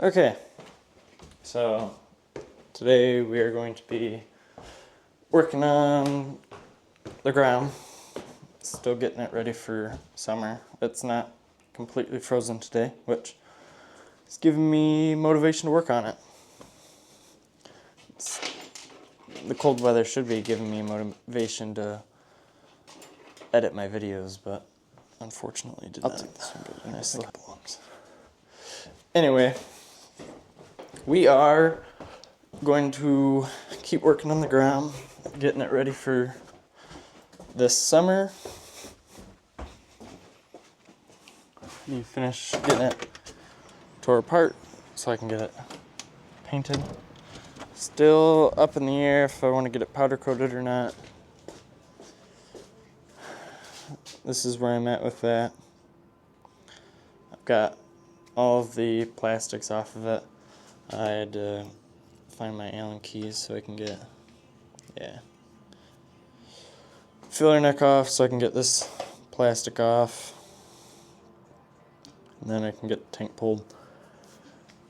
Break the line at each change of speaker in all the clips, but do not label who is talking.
Okay, so today we are going to be working on the Grom. Still getting it ready for summer. It's not completely frozen today, which is giving me motivation to work on it. The cold weather should be giving me motivation to edit my videos, but unfortunately did not. I'll take this one. Nice little belongs. Anyway, we are going to keep working on the Grom, getting it ready for this summer. You finish getting it tore apart so I can get it painted. Still up in the air if I want to get it powder coated or not. This is where I'm at with that. I've got all of the plastics off of it. I had to find my Allen keys so I can get, filler neck off so I can get this plastic off. And then I can get the tank pulled.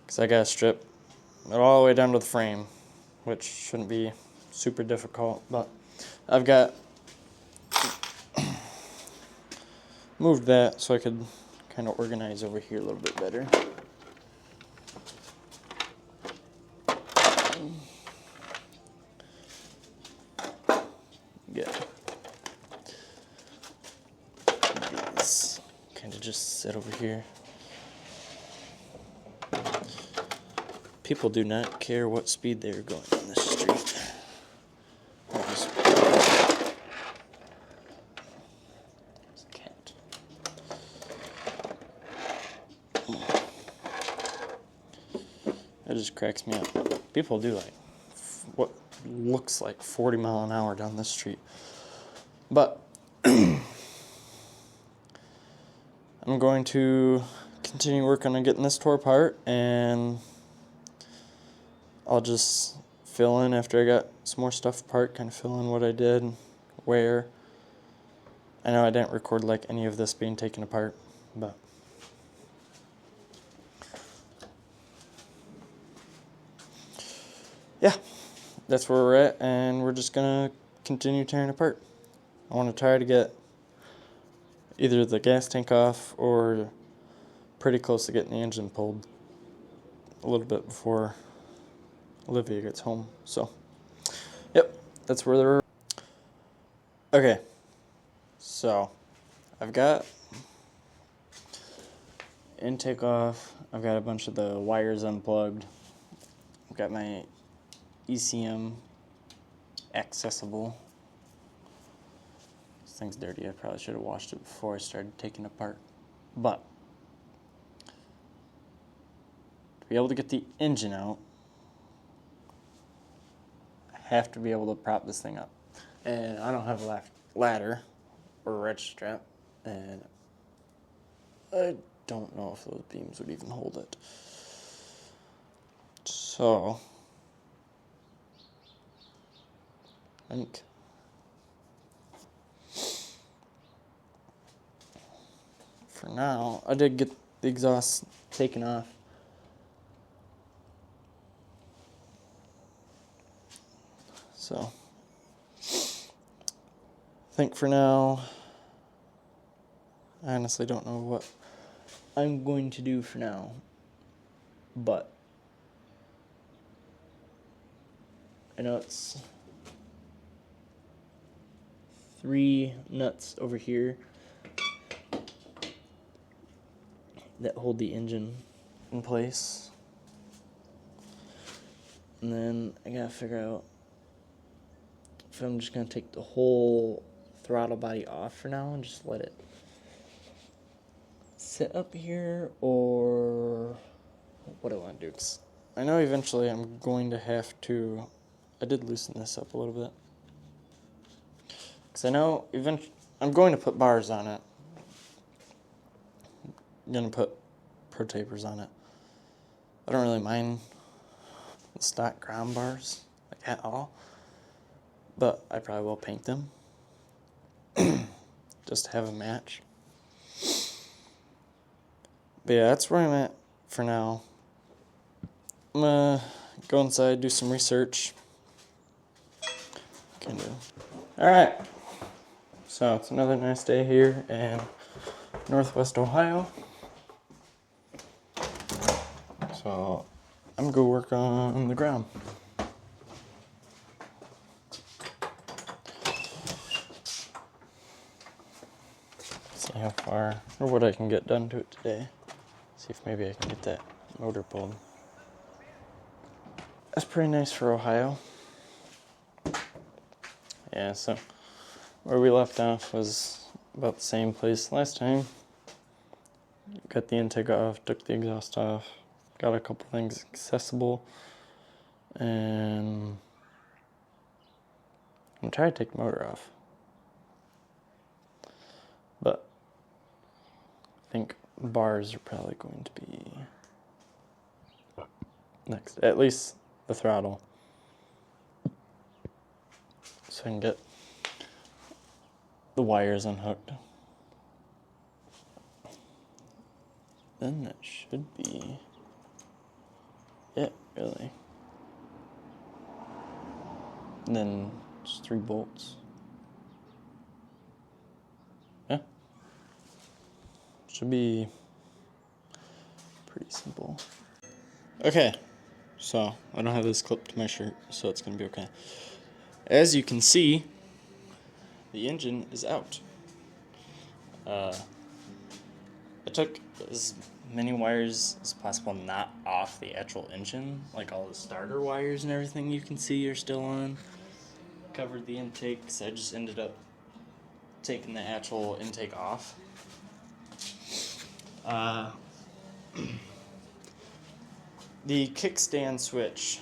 Because I gotta strip it all the way down to the frame, which shouldn't be super difficult, but I've got moved that so I could kind of organize over here a little bit better. Get these kind of just sit over here. People do not care what speed they're going on this street. That just cracks me up. People do like what looks like 40 miles an hour down this street. But I'm going to continue working on getting this tore apart, and I'll just fill in after I got some more stuff apart, kind of fill in what I did, where. I know I didn't record like any of this being taken apart, but yeah, that's where we're at, and we're just gonna continue tearing apart. I want to try to get either the gas tank off or pretty close to getting the engine pulled a little bit before Olivia gets home. So, yep, that's where they're. Okay, so I've got intake off. I've got a bunch of the wires unplugged. I've got my ECM accessible. This thing's dirty. I probably should have washed it before I started taking it apart. But to be able to get the engine out, I have to be able to prop this thing up. And I don't have a ladder or a wrench strap, and I don't know if those beams would even hold it. So I think for now, I did get the exhaust taken off. So I think for now, I honestly don't know what I'm going to do for now, but I know it's 3 nuts over here that hold the engine in place. And then I gotta figure out if I'm just gonna take the whole throttle body off for now and just let it sit up here, or what do I want to do. 'Cause I know eventually I'm going to have to. I did loosen this up a little bit. Because I know I'm going to put bars on it. I'm going to put pro tapers on it. I don't really mind the stock ground bars like at all. But I probably will paint them. Just to have a match. But yeah, that's where I'm at for now. I'm gonna go inside, do some research. Alright, so it's another nice day here in Northwest Ohio. So I'm gonna go work on the Grom. See how far or what I can get done to it today. See if maybe I can get that motor pulled. That's pretty nice for Ohio. Yeah, so where we left off was about the same place last time. Got the intake off, took the exhaust off, got a couple things accessible, and I'm trying to take the motor off. But I think bars are probably going to be next, at least the throttle. So I can get the wires unhooked. Then that should be it, really. And then just 3 bolts. Yeah. Should be pretty simple. Okay, so I don't have this clipped to my shirt, so it's gonna be okay. As you can see, the engine is out. I took as many wires as possible not off the actual engine, like all the starter wires and everything you can see are still on. Covered the intake, so I just ended up taking the actual intake off. The kickstand switch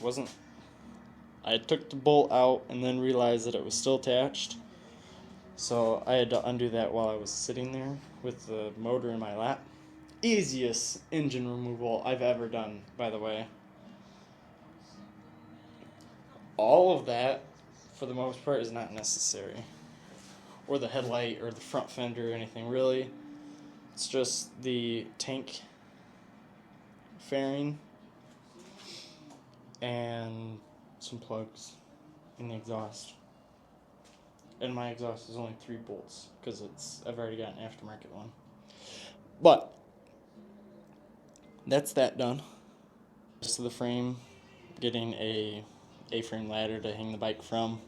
wasn't. I took the bolt out and then realized that it was still attached. So I had to undo that while I was sitting there with the motor in my lap. Easiest engine removal I've ever done, by the way. All of that, for the most part, is not necessary. Or the headlight or the front fender or anything, really. It's just the tank fairing and some plugs in the exhaust. And my exhaust is only 3 bolts because I've already got an aftermarket one. But that's that done. Rest of the frame, getting a A-frame ladder to hang the bike from,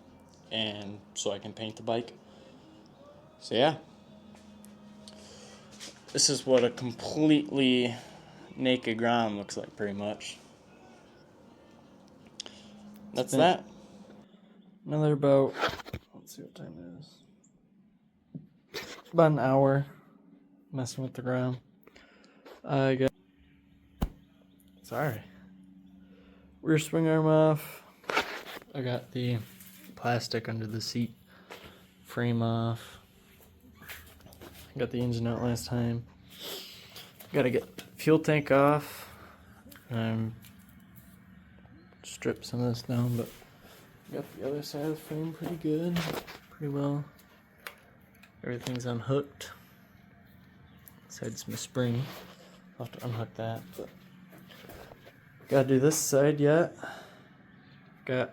and so I can paint the bike. So yeah, this is what a completely naked Grom looks like, pretty much. That's that. Another about, let's see what time it is. About an hour messing with the Grom. I got, sorry. Rear swing arm off. I got the plastic under the seat frame off. Got the engine out last time. Gotta get fuel tank off. Strip some of this down, but got the other side of the frame pretty good, pretty well. Everything's unhooked. Besides my spring. I'll have to unhook that, but gotta do this side yet. Got,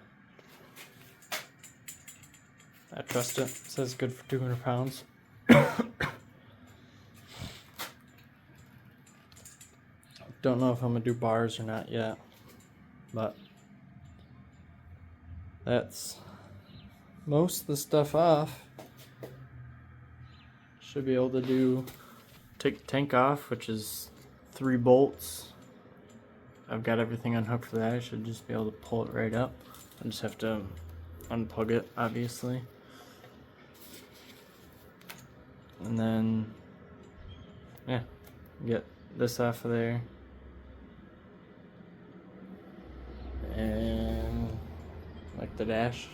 I trust it. It says good for 200 pounds. Don't know if I'm gonna do bars or not yet, but that's most of the stuff off. Should be able to take the tank off, which is 3 bolts. I've got everything unhooked for that. I should just be able to pull it right up. I just have to unplug it, obviously. And then, yeah, get this off of there. And like the dash